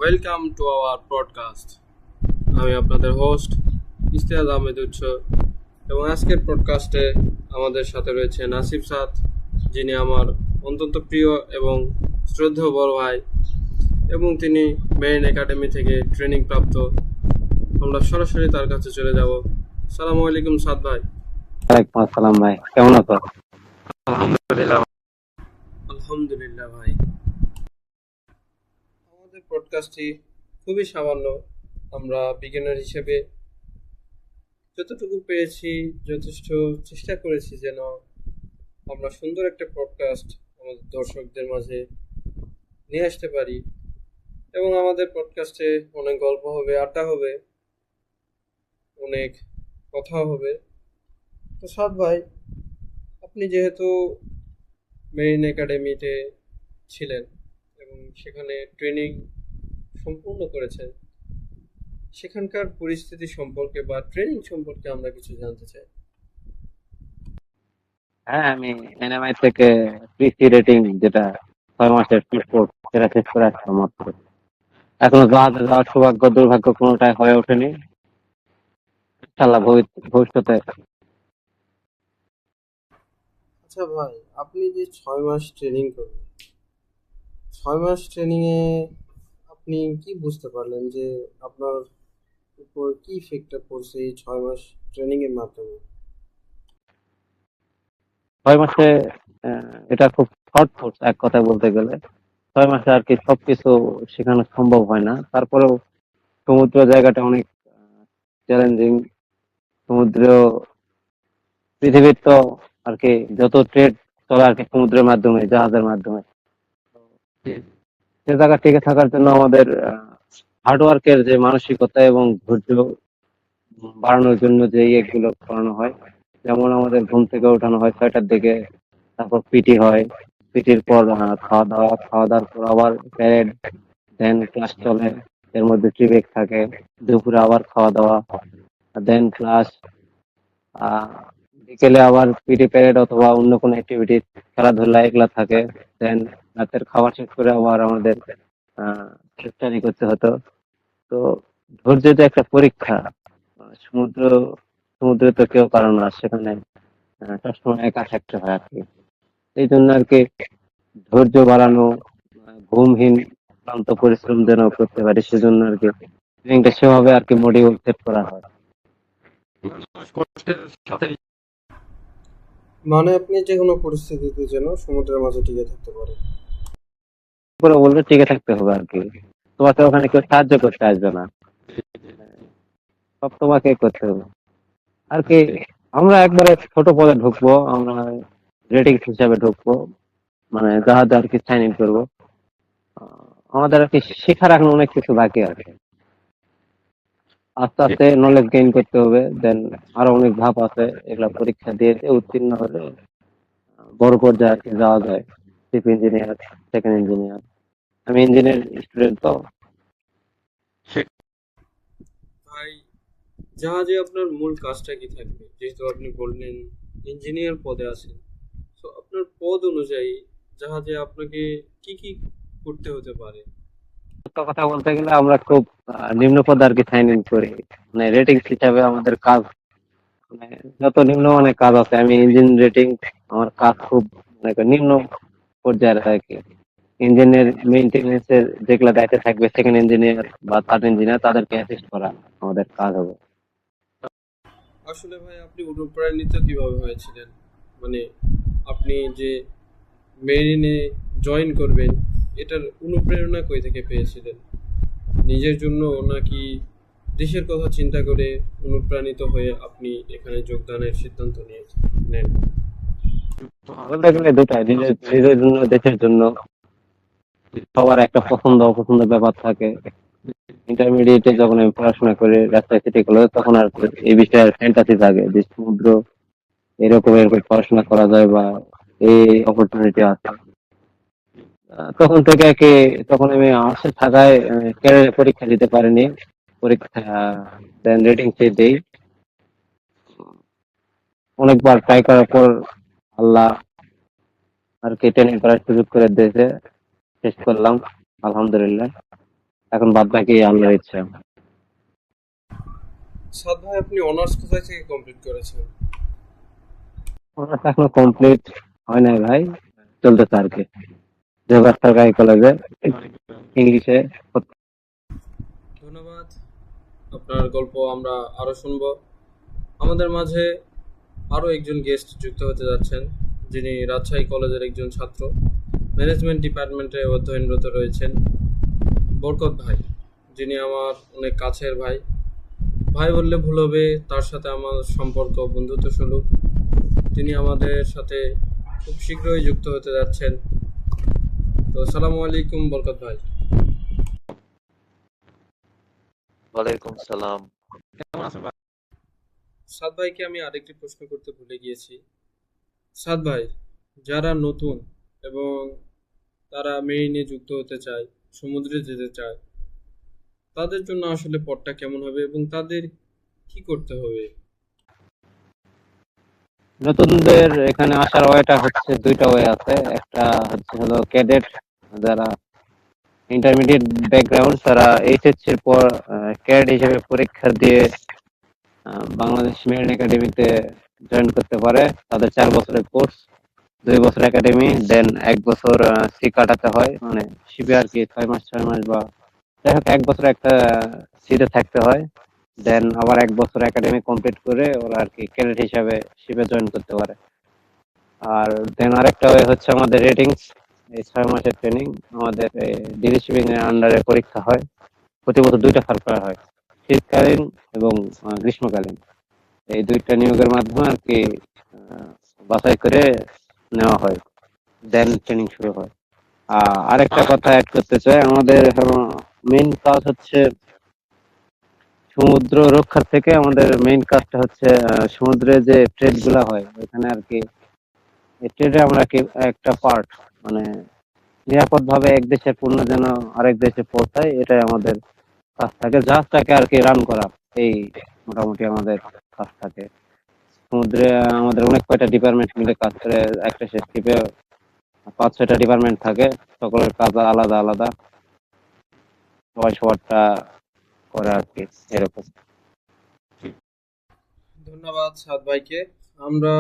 Welcome to our podcast. আমি আপনাদের host ইস্তিয়াদ Ahmed উৎস এবং আজকের পডকাস্টে আমাদের সাথে রয়েছে নাসিব সাদ, যিনি আমার অত্যন্ত প্রিয় এবং শ্রদ্ধেয় বড় ভাই এবং তিনি মেরিন একাডেমি থেকে ট্রেনিং প্রাপ্ত। আমরা সরাসরি তার কাছে চলে যাব। আসসালামু আলাইকুম সাদ ভাই। ওয়ালাইকুম আসসালাম ভাই, কেমন আছো? আলহামদুলিল্লাহ ভাই। আমাদের পডকাস্টটি খুবই সামান্য। আমরা বিজ্ঞানের হিসেবে যতটুকু পেরেছি যথেষ্ট চেষ্টা করেছি যেন আমরা সুন্দর একটা পডকাস্ট আমাদের দর্শকদের মাঝে নিয়ে আসতে পারি এবং আমাদের পডকাস্টে অনেক গল্প হবে, আড্ডা হবে, অনেক কথা হবে। তো সাদ ভাই, আপনি যেহেতু মেরিন একাডেমিতে ছিলেন এবং সেখানে ট্রেনিং সম্পূর্ণ করেছেন, সেখানকার পরিস্থিতি সম্পর্কে বা ট্রেনিং সম্পর্কে আমরা কিছু জানতে চাই। হ্যাঁ, আমি এনএমআই থেকে পিসি রেটিং যেটা 6 মাসের কোর্স সেটা শেষ করে আসলাম মাত্র। এখনো জাহাজে যাওয়ার সৌভাগ্য দুর্ভাগ্য কোনোটাই হয়ে ওঠেনি। ইনশাল্লাহ ভবিষ্যতে। আচ্ছা ভাই, আপনি যে 6 মাস ট্রেনিং করলেন, 6 মাস ট্রেনিংয়ে আপনি কি বুঝতে পারলেন যে আপনার উপর কি ইফেক্টটা পড়ছে এই 6 মাস ট্রেনিংয়ের মাধ্যমে? 6 মাসে এটা খুব শর্ট কোর্স এক কথায় বলতে গেলে। 6 মাসে আর কি সবকিছু শেখানো সম্ভব হয় না, তারপরেও সমুদ্র জায়গাটা অনেক চ্যালেঞ্জিং। সমুদ্র পৃথিবীর তো আর কি যত ট্রেড চলে আর কি সমুদ্রের মাধ্যমে, জাহাজের মাধ্যমে। সে জায়গা টিকে থাকার জন্য আমাদের হার্ডওয়ার্কের যে মানসিকতা এবং ধৈর্য বাড়ানোর জন্য যে ইয়েগুলো করানো হয়, যেমন আমাদের ঘুম থেকে ওঠানো হয় 6টার দিকে, তারপর পিটি হয়, পিটির পর খাওয়া দাওয়ার পর আবার প্যারেড, দেন ক্লাস চলে, এর মধ্যে টি ব্রেক থাকে, দুপুরে আবার খাওয়া দাওয়া, দেন ক্লাস, বিকেলে আবার পিটি প্যারেড অথবা অন্য কোনো অ্যাক্টিভিটি, খেলাধুলা এগুলা থাকে। দেন রাতের খাবার শেষ করে আবার আমাদের স্টাডি করতে হতো। তো ধৈর্য যে একটা পরীক্ষা। সমুদ্র সমুদ্রে তো কেউ কারণ না, সেখানে সবসময় একা থাকতে হয় আর কি। এই জন্য আর কি ধৈর্য বাড়ানো, ঘুমহীন ক্লান্ত পরিশ্রম যেন করতে পারি, সেজন্য আর কি ট্রেনিংটা সেভাবে আর কি মডিউল সেট করা হয়। মানে আপনি যে কোনো পরিস্থিতিতে যেন সমুদ্রের মাঝে টিকে থাকতে পারেন। করে বললে টিকে থাকতে হবে আর কি। তোমাকে ওখানে কেউ সাহায্য করতে আসবে না, সব তোমাকে করতে হবে আর কি। আমরা একবারে ছোট পদে ঢুকবো, আমরা রেটিংস হিসাবে ঢুকবো, মানে জাহাজে আর কি সাইন ইন করবো। আমাদের আর কি শেখার এখন অনেক কিছু বাকি আছে, আস্তে আস্তে নলেজ গেইন করতে হবে। দেন আরো অনেক ধাপ আছে, এগুলা পরীক্ষা দিয়ে উত্তীর্ণ হলে বড় পর্যায়ে আর কি যাওয়া যায়। Chief engineer, second engineer. আমি ইঞ্জিনিয়ার স্টুডেন্ট তো। ভাই, জাহাজে আপনার মূল কাজটা কি থাকবে? যেহেতু আপনি বললেন ইঞ্জিনিয়ার পদে আছেন, তো আপনার পদ অনুযায়ী জাহাজে আপনাকে কি কি করতে হতে পারে? সত্য কথা বলতে গেলে আমরা খুব নিম্ন পদে আর কি সাইন ইন করি। মানে রেটিংস হিসাবে আমাদের কাজ, মানে যত নিম্নমানের কাজ আছে, আমি ইঞ্জিন রেটিং, আমার কাজ খুব মানে নিম্ন পর্যায়ের আর কি। ইঞ্জিনের মেইনটেনেন্স এর যেগুলো দায়িত্বে থাকবে সেকেন্ড ইঞ্জিনিয়ার বা থার্ড ইঞ্জিনিয়ার, তাদেরকে অ্যাসিস্ট করা আমাদের কাজ হবে। আসলে ভাই, আপনি অনুপ্রাণিত কিভাবে হয়েছিলেন? মানে আপনি যে মেরিনে জয়েন করবেন, এটার অনুপ্রেরণা কই থেকে পেয়েছিলেন? নিজের জন্য নাকি দেশের কথা চিন্তা করে অনুপ্রাণিত হয়ে আপনি এখানে যোগদানের সিদ্ধান্ত নেন? বলতে গেলে দুটাই, নিজের নিজের জন্য, দেশের জন্য। সবার একটা পছন্দ অপছন্দের ব্যাপার থাকে। ইন্টারমিডিয়েটে যখন আমি পড়াশোনা করি রাজশাহী সিটি কলেজ, তখন আর কি এই বিষয়ে ফ্যান্টাসি থাকে যে সমুদ্র এরকম এরকম পড়াশোনা করা যায় বা এই অপরচুনিটি আছে। তখন থেকে কি, তখন আমি আর্টসে থাকায় ক্যারিয়ার পরীক্ষা দিতে পারিনি। পরীক্ষা দেন রেটিং চেয়ে দেই, অনেকবার ট্রাই করার পর আল্লাহ আর কি ট্রেনিং করার সুযোগ করে দিয়েছে, শেষ করলাম আলহামদুলিল্লাহ। এখন বাদ বাকি আল্লাহর ইচ্ছা। সাদ ভাই, আপনি অনার্স কোথায় থেকে কমপ্লিট করেছেন? অনার্স এখনো কমপ্লিট হয় নাই ভাই, চলতেছে আর কি, দেবরাজ সরকারি কলেজে ইংলিশে। ধন্যবাদ। আপনার গল্প আমরা আরো শুনবো। আমাদের মাঝে আরো একজন গেস্ট যুক্ত হতে যাচ্ছেন, যিনি রাজশাহী কলেজের একজন ছাত্র, ম্যানেজমেন্ট ডিপার্টমেন্টে অধ্যয়নরত রয়েছেন, বরকত ভাই, যিনি আমার অনেক কাছের ভাই। ভাই বললে ভুল হবে, তার সাথে আমার সম্পর্ক বন্ধুত্ব সুলভ। তিনি আমাদের সাথে খুব শীঘ্রই যুক্ত হতে যাচ্ছেন। তো আসসালামু আলাইকুম বরকত ভাই। ওয়ালাইকুম সালাম। সাদ ভাইকে আমি আরেকটি প্রশ্ন করতে ভুলে গিয়েছি। সাদ ভাই, যারা নতুন এবং তারা মেরিনে যুক্ত হতে চায়, সমুদ্রে যেতে চায়, তাদের জন্য আসলে পথটা কেমন হবে এবং তাদের কি করতে হবে? নতুনদের এখানে আসার ওয়েটা হচ্ছে দুইটা ওয়ে আছে। একটা হচ্ছে হলো ক্যাডেট, যারা ইন্টারমিডিয়েট ব্যাকগ্রাউন্ড, তারা এইচএসসি এর পর ক্যাডেট হিসেবে পরীক্ষা দিয়ে বাংলাদেশ মেরিন একাডেমিতে জয়েন করতে পারে। তাদের 4 বছরের কোর্স, 2 বছর একাডেমি, দেন 1 বছর সি কাটাতে হয়, মানে শিপে আর কি 6 মাস বা যাই হোক 1 বছর একটা সিতে থাকতে হয়। দেন আবার 1 বছর একাডেমি কমপ্লিট করে ওরা আর কি ক্যাডেট হিসাবে শিপে জয়েন করতে পারে। আর দেন আরেকটা ওয়ে হচ্ছে আমাদের রেটিংস, এই 6 মাসের ট্রেনিং আমাদের ডিডি শিপিং এর আন্ডারে পরীক্ষা হয়। প্রতি বছর 2টা সার্কুলার হয়, শীতকালীন এবং গ্রীষ্মকালীন। এই 2টা নিয়োগের মাধ্যমে আর কি আহ, বাছাই করে নেওয়া হয়, দেন ট্রেনিং শুরু হয়। আরেকটা কথা অ্যাড করতে চাই, আমাদের মেইন কাজ হচ্ছে সমুদ্র রক্ষার থেকে আমাদের মেইন কাজটা হচ্ছে সমুদ্রে যে ট্রেড গুলা হয় ওখানে আর কি, এই ট্রেডে আমরা কি একটা পার্ট, মানে নিরাপদ ভাবে এক দেশের পণ্য যেন আরেক দেশে পৌঁছায়, এটাই আমাদের কাজ থাকে। জাহাজটাকে আর কি রান করা, এই মোটামুটি আমাদের কাজ থাকে। সমুদ্রে আমাদের অনেক কয়টা ডিপার্টমেন্ট মিলে কাজ করে। একটা শিপে 5-6টা ডিপার্টমেন্ট থাকে, সকলের কাজ আলাদা আলাদা, সবাই সবারটা করে আর কি, এরকম। ধন্যবাদ সাদ ভাইকে। আমরা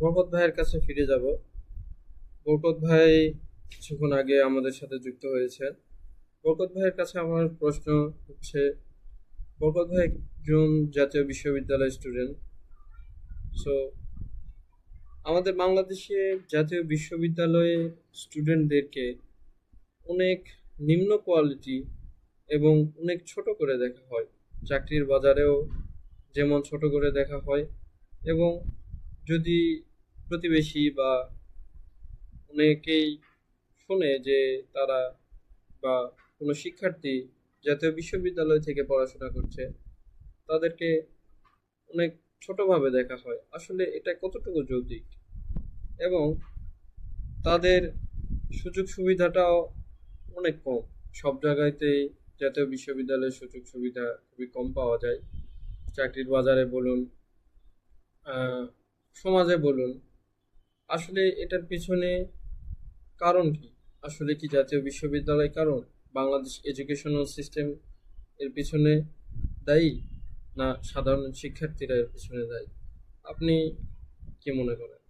বরকত ভাইয়ের কাছে ফিরে যাব। বরকত ভাই কিছুক্ষণ আগে আমাদের সাথে যুক্ত হয়েছে। বরকত ভাইয়ের কাছে আমার প্রশ্ন হচ্ছে, বরকত ভাই একজন জাতীয় বিশ্ববিদ্যালয়ের স্টুডেন্ট। সো আমাদের বাংলাদেশে জাতীয় বিশ্ববিদ্যালয়ে স্টুডেন্টদেরকে অনেক নিম্ন কোয়ালিটি এবং অনেক ছোট করে দেখা হয়। চাকরির বাজারেও যেমন ছোট করে দেখা হয়, এবং যদি প্রতিবেশী বা অনেকেই শোনে যে তারা বা কোনো শিক্ষার্থী জাতীয় বিশ্ববিদ্যালয় থেকে পড়াশোনা করছে, তাদেরকে অনেক ছোটভাবে দেখা হয়। আসলে এটা কতটুকু যৌক্তিক? এবং তাদের সুযোগ সুবিধাটাও অনেক কম। সব জায়গাতেই জাতীয় বিশ্ববিদ্যালয়ের সুযোগ সুবিধা খুবই কম পাওয়া যায়। চাকরির বাজারে বলুন, সমাজে বলুন। আসলে এটার পিছনে কারণ কি? আসলে কি জাতীয় বিশ্ববিদ্যালয় কারণ? বাংলাদেশ এডুকেশনাল সিস্টেম এর পিছনে দায়ী, না সাধারণ শিক্ষার্থীরা এর পিছনে দায়ী? আপনি কি মনে করেন?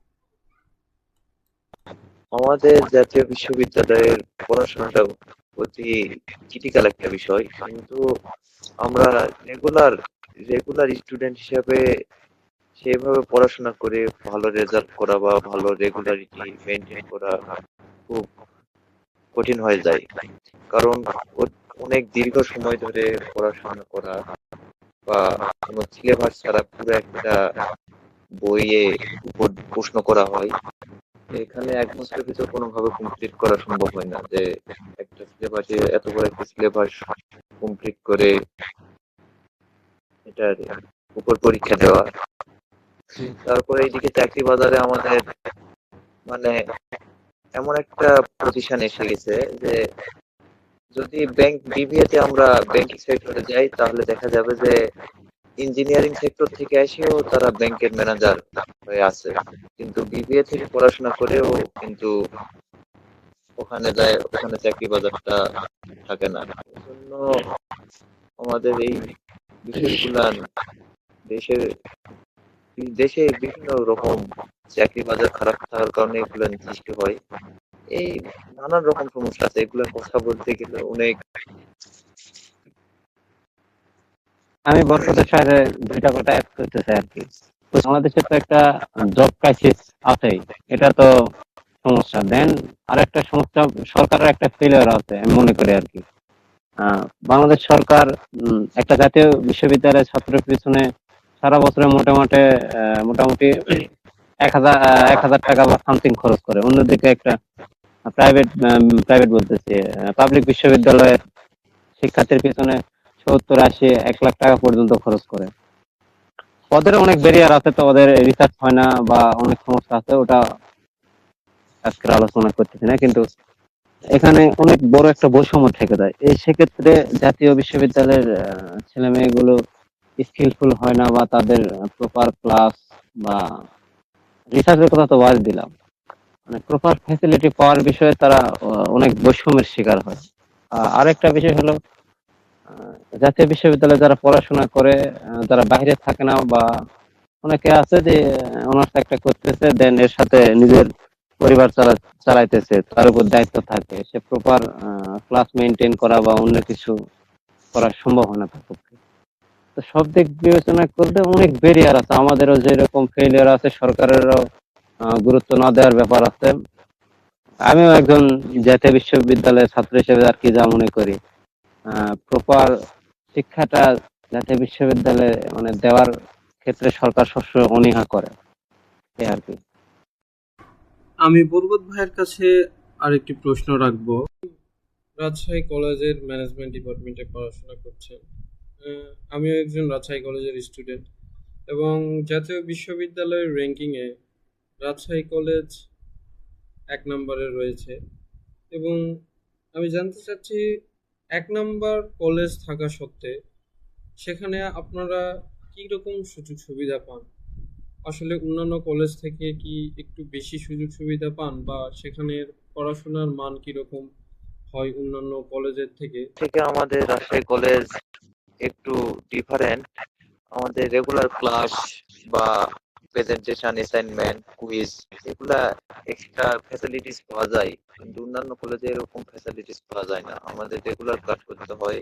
আমাদের জাতীয় বিশ্ববিদ্যালয়ের পড়াশোনাটা অতি ক্রিটিক্যাল একটা বিষয়, কিন্তু আমরা রেগুলার রেগুলার স্টুডেন্ট হিসাবে সেভাবে পড়াশোনা করে ভালো রেজাল্ট করা বা ভালো রেগুলারিটি মেনটেন করা খুব কঠিন হয়ে যায়। কারণ অনেক দীর্ঘ সময় ধরে পড়াশোনা করা বা কোনো সিলেবাস ছাড়া পুরো একটা বইয়ে উপর প্রশ্ন করা হয়, এখানে 1 বছরের ভিতর কোনোভাবে কমপ্লিট করা সম্ভব হয় না। যে একটা সিলেবাসে এত বড় একটা সিলেবাস কমপ্লিট করে এটার উপর পরীক্ষা দেওয়া। তারপরে এইদিকে চাকরি বাজারে আমাদের মানে এমন একটা পজিশন এসে গেছে যে যদি ব্যাংক বিবিএ তে আমরা ব্যাংকিং সেক্টরে যাই, তাহলে দেখা যাবে যে ইঞ্জিনিয়ারিং সেক্টর থেকে এসেও তারা ব্যাংকের ম্যানেজার হয়ে আছে, কিন্তু বিবিএ থেকে পড়াশোনা করেও কিন্তু ওখানে যায়, ওখানে চাকরি বাজারটা থাকে না। এজন্য আমাদের এই বিষয়গুলা দেশের দেশে বিভিন্ন রকম চাকরি বাজার খারাপ থাকার কারণে এগুলো সৃষ্টি হয়। এই নানান রকম সমস্যা আছে, এগুলোর কথা বলতে গেলে অনেক। আমি বরকতের সাথে দুইটা কথা অ্যাড করতে চাই আর কি। বাংলাদেশে তো একটা জব ক্রাইসিস আছেই, এটা তো সমস্যা। দেন আর একটা সমস্যা, সরকারের একটা ফেলিওর আছে আমি মনে করি আর কি। বাংলাদেশ সরকার একটা জাতীয় বিশ্ববিদ্যালয়ের ছাত্রের পিছনে সারা বছরে মোটামুটি 1,000 টাকা বা সামথিং খরচ করে। অন্যদিকে একটা প্রাইভেট বলতেছি, পাবলিক বিশ্ববিদ্যালয়ের শিক্ষার্থীর পিছনে 70, 80, 1 লাখ টাকা পর্যন্ত খরচ করে। ওদের অনেক ব্যারিয়ার আছে, তো ওদের রিসার্চ হয় না বা অনেক সমস্যা আছে, ওটা আজকের আলোচনা করতেছি না। কিন্তু এখানে অনেক বড় একটা বৈষম্য থেকে যায়। এই সেক্ষেত্রে জাতীয় বিশ্ববিদ্যালয়ের ছেলে মেয়েগুলো স্কিলফুল হয় না, বা তাদের প্রপার ক্লাস বা রিসার্চের কথা তো বাদ দিলাম, মানে প্রপার ফ্যাসিলিটি পাওয়ার বিষয়ে তারা অনেক বৈষম্যের শিকার হয়। আরেকটা বিষয় হলো, জাতীয় বিশ্ববিদ্যালয়ে যারা পড়াশোনা করে যারা বাইরে থাকে না, বা অনেকে আছে যে অনার্স একটা করতেছে, দেন এর সাথে নিজের পরিবার চালাইতেছে, তার উপর দায়িত্ব থাকে, সে প্রপার ক্লাস মেনটেন করা বা অন্য কিছু করা সম্ভব হয় না তার পক্ষে। তো সব দিক বিবেচনা করলে অনেক ব্যারিয়ার আছে, আমাদেরও যেরকম ফেলিয়ার আছে, সরকারেরও গুরুত্ব না দেওয়ার ব্যাপার আছে। আমিও একজন জাতীয় বিশ্ববিদ্যালয়ের ছাত্র হিসেবে আর কি যা মনে করি, প্রপার শিক্ষাটা জাতীয় বিশ্ববিদ্যালয়ে মানে দেওয়ার ক্ষেত্রে সরকার সবসময় অনীহা করে, এই আর কি। আমি বরকত ভাইয়ের কাছে আরেকটি প্রশ্ন রাখবো। রাজশাহী কলেজের ম্যানেজমেন্ট ডিপার্টমেন্টে পড়াশোনা করছেন। আমিও একজন রাজশাহী কলেজের স্টুডেন্ট, এবং জাতীয় বিশ্ববিদ্যালয়ের র্যাঙ্কিংয়ে রাজশাহী কলেজ 1 নম্বরে রয়েছে। এবং আমি জানতে চাচ্ছি, 1 নম্বর কলেজ থাকা সত্ত্বে সেখানে আপনারা কী রকম সুযোগ সুবিধা পান? আসলে অন্যান্য কলেজ থেকে কি একটু বেশি সুযোগ সুবিধা পান, বা সেখানের পড়াশোনার মান কীরকম হয় অন্যান্য কলেজের থেকে? আমাদের রাজশাহী কলেজ একটু ডিফারেন্ট। আমাদের রেগুলার ক্লাস বা প্রেজেন্টেশন, অ্যাসাইনমেন্ট, কুইজ, এগুলা এক্সট্রা ফ্যাসিলিটিস পাওয়া যায়, কিন্তু অন্যান্য কলেজে এরকম ফ্যাসিলিটিস পাওয়া যায় না। আমাদের রেগুলার ক্লাস করতে হয়,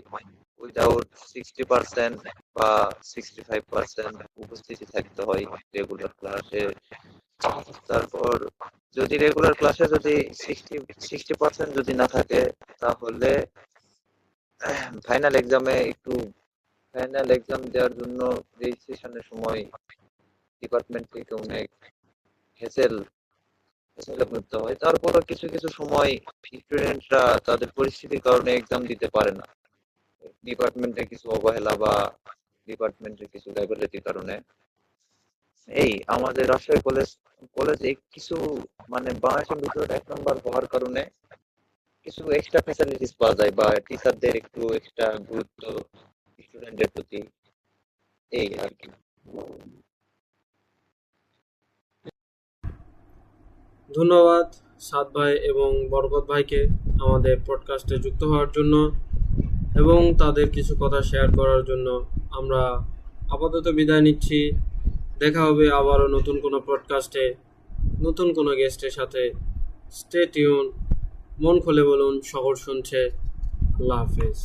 উইদাউট 60% বা 65% উপস্থিতি থাকতে হয় রেগুলার ক্লাসে। তারপর যদি রেগুলার ক্লাসে যদি 60% যদি না থাকে, তাহলে ফাইনাল এক্সাম দেওয়ার জন্য রেজিস্ট্রেশনের সময় ডিপার্টমেন্ট থেকে অনেক হ্যাসেল করতে হয়। তারপরও কিছু কিছু সময় স্টুডেন্টরা তাদের পরিস্থিতির কারণে এক্সাম দিতে পারে না, ডিপার্টমেন্টের কিছু অবহেলা বা ডিপার্টমেন্টের কিছু লাইবিলিটির কারণে। এই আমাদের রাজশাহী কলেজে কিছু মানে বাংলাদেশের ভিতরে 1 নম্বর হওয়ার কারণে কিছু এক্সট্রা ফ্যাসিলিটিস পাওয়া যায়, বা টিচারদের একটু এক্সট্রা গুরুত্ব স্টুডেন্টের প্রতি, এই আর কি। ধন্যবাদ সাদ ভাই এবং বরকত ভাইকে আমাদের পডকাস্টে যুক্ত হওয়ার জন্য এবং তাদের কিছু কথা শেয়ার করার জন্য। আমরা আপাতত বিদায় নিচ্ছি। দেখা হবে আবারও নতুন কোনো পডকাস্টে, নতুন কোনো গেস্টের সাথে। স্টে টিউন, মন খুলে বলুন, শহর শুনছে। আল্লাহ হাফেজ।